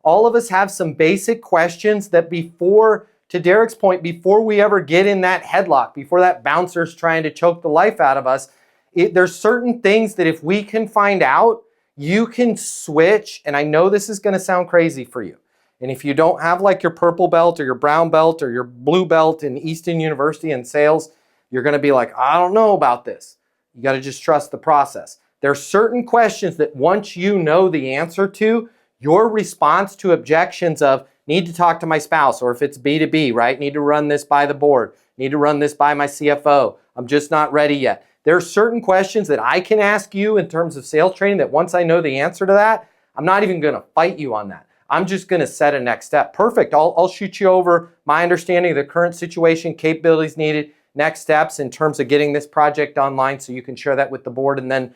all of us have some basic questions that before, to Derek's point, before we ever get in that headlock, before that bouncer's trying to choke the life out of us, there's certain things that if we can find out, you can switch. And I know this is going to sound crazy for you. And if you don't have like your purple belt or your brown belt or your blue belt in Easton University in sales, you're going to be like, I don't know about this. You got to just trust the process. There are certain questions that once you know the answer to, your response to objections of need to talk to my spouse, or if it's B2B, right? Need to run this by the board. Need to run this by my CFO. I'm just not ready yet. There are certain questions that I can ask you in terms of sales training that once I know the answer to that, I'm not even going to fight you on that. I'm just going to set a next step. Perfect. I'll shoot you over my understanding of the current situation, capabilities needed, next steps in terms of getting this project online so you can share that with the board. And then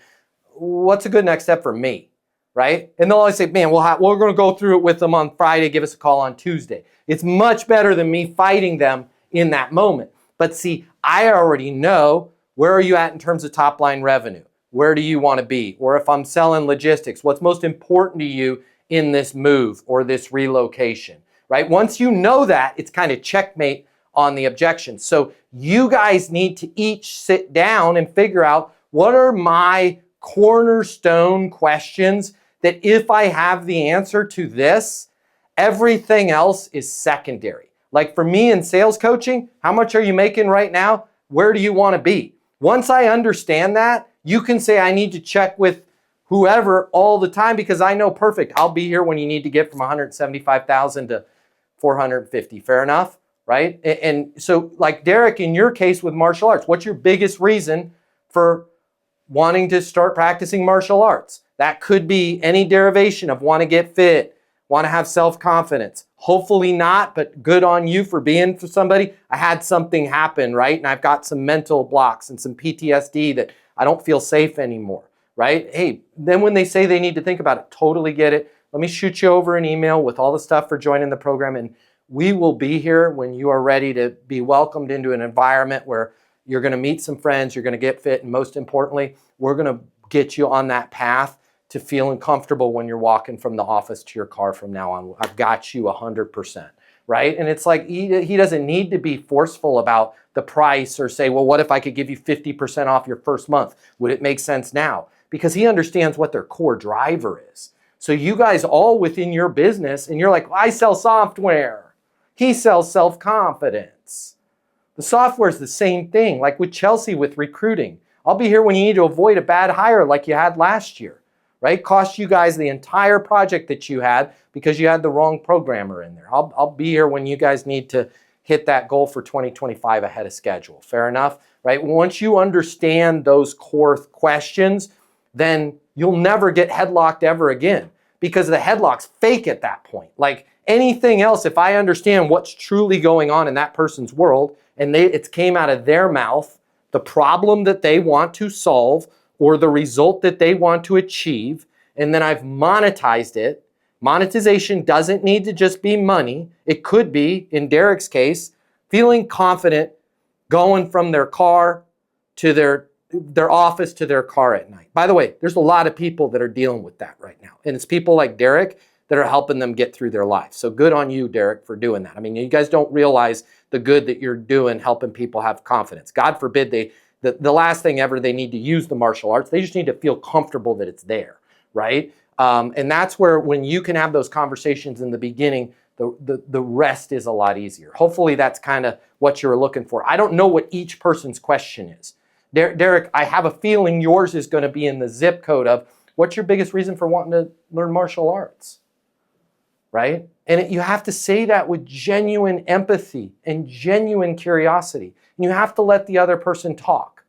what's a good next step for me, right? And they'll always say, man, we're going to go through it with them on Friday. Give us a call on Tuesday. It's much better than me fighting them in that moment. But see, I already know where are you at in terms of top line revenue? Where do you want to be? Or if I'm selling logistics, what's most important to you in this move or this relocation, right? Once you know that, it's kind of checkmate on the objection. So you guys need to each sit down and figure out what are my cornerstone questions that if I have the answer to this, everything else is secondary. Like for me in sales coaching, how much are you making right now? Where do you want to be? Once I understand that, you can say I need to check with whoever all the time because I know perfect. I'll be here when you need to get from 175,000 to 450. Fair enough, right? And so like Derek, in your case with martial arts, what's your biggest reason for wanting to start practicing martial arts? That could be any derivation of want to get fit, want to have self-confidence. Hopefully not, but good on you for being for somebody. I had something happen, right? And I've got some mental blocks and some PTSD that I don't feel safe anymore. Right? Hey, then when they say they need to think about it, totally get it. Let me shoot you over an email with all the stuff for joining the program, and we will be here when you are ready to be welcomed into an environment where you're going to meet some friends, you're going to get fit, and most importantly, we're going to get you on that path to feeling comfortable when you're walking from the office to your car from now on. I've got you 100%, right? And it's like he doesn't need to be forceful about the price or say, well, what if I could give you 50% off your first month? Would it make sense now? Because he understands what their core driver is. So you guys all within your business, and you're like, well, I sell software. He sells self-confidence. The software is the same thing, like with Chelsea with recruiting. I'll be here when you need to avoid a bad hire like you had last year, right? Cost you guys the entire project that you had because you had the wrong programmer in there. I'll be here when you guys need to hit that goal for 2025 ahead of schedule. Fair enough, right? Once you understand those core questions, then you'll never get headlocked ever again because the headlock's fake at that point. Like anything else, if I understand what's truly going on in that person's world and it came out of their mouth, the problem that they want to solve or the result that they want to achieve, and then I've monetized it. Monetization doesn't need to just be money. It could be, in Derek's case, feeling confident going from their car to their office to their car at night. By the way, there's a lot of people that are dealing with that right now. And it's people like Derek that are helping them get through their life. So good on you, Derek, for doing that. I mean, you guys don't realize the good that you're doing helping people have confidence. God forbid the last thing ever they need to use the martial arts. They just need to feel comfortable that it's there, right? And that's where when you can have those conversations in the beginning, the rest is a lot easier. Hopefully that's kind of what you're looking for. I don't know what each person's question is. Derek, I have a feeling yours is going to be in the zip code of what's your biggest reason for wanting to learn martial arts, right? And you have to say that with genuine empathy and genuine curiosity. And you have to let the other person talk,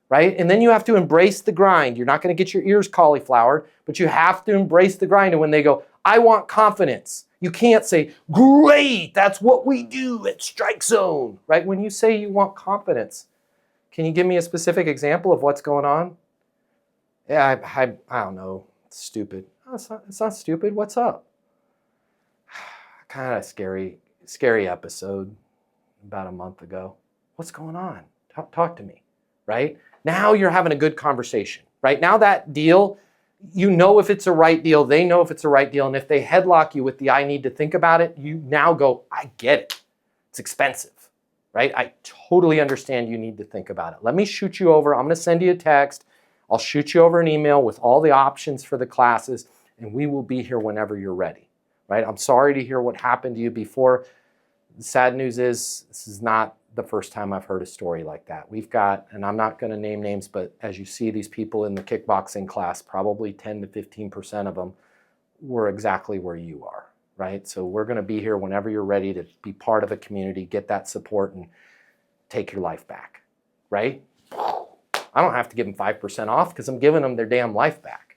right? And then you have to embrace the grind. You're not going to get your ears cauliflowered, but you have to embrace the grind. And when they go, I want confidence, you can't say, great, that's what we do at Strike Zone, right? When you say you want confidence, can you give me a specific example of what's going on? Yeah, I don't know. It's stupid. Oh, it's not stupid. What's up? Kind of scary episode about a month ago. What's going on? Talk to me, right? Now you're having a good conversation, right? Now that deal, you know if it's a right deal, they know if it's a right deal, and if they headlock you with the I need to think about it, you now go, I get it. It's expensive, right? I totally understand you need to think about it. Let me shoot you over. I'm going to send you a text. I'll shoot you over an email with all the options for the classes, and we will be here whenever you're ready, right? I'm sorry to hear what happened to you before. The sad news is this is not the first time I've heard a story like that. We've got, and I'm not going to name names, but as you see these people in the kickboxing class, probably 10 to 15% of them were exactly where you are, right? So we're going to be here whenever you're ready to be part of a community, get that support, and take your life back, right? I don't have to give them 5% off because I'm giving them their damn life back.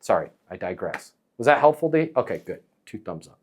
Sorry, I digress. Was that helpful, Dee? Okay, good. 2 thumbs up.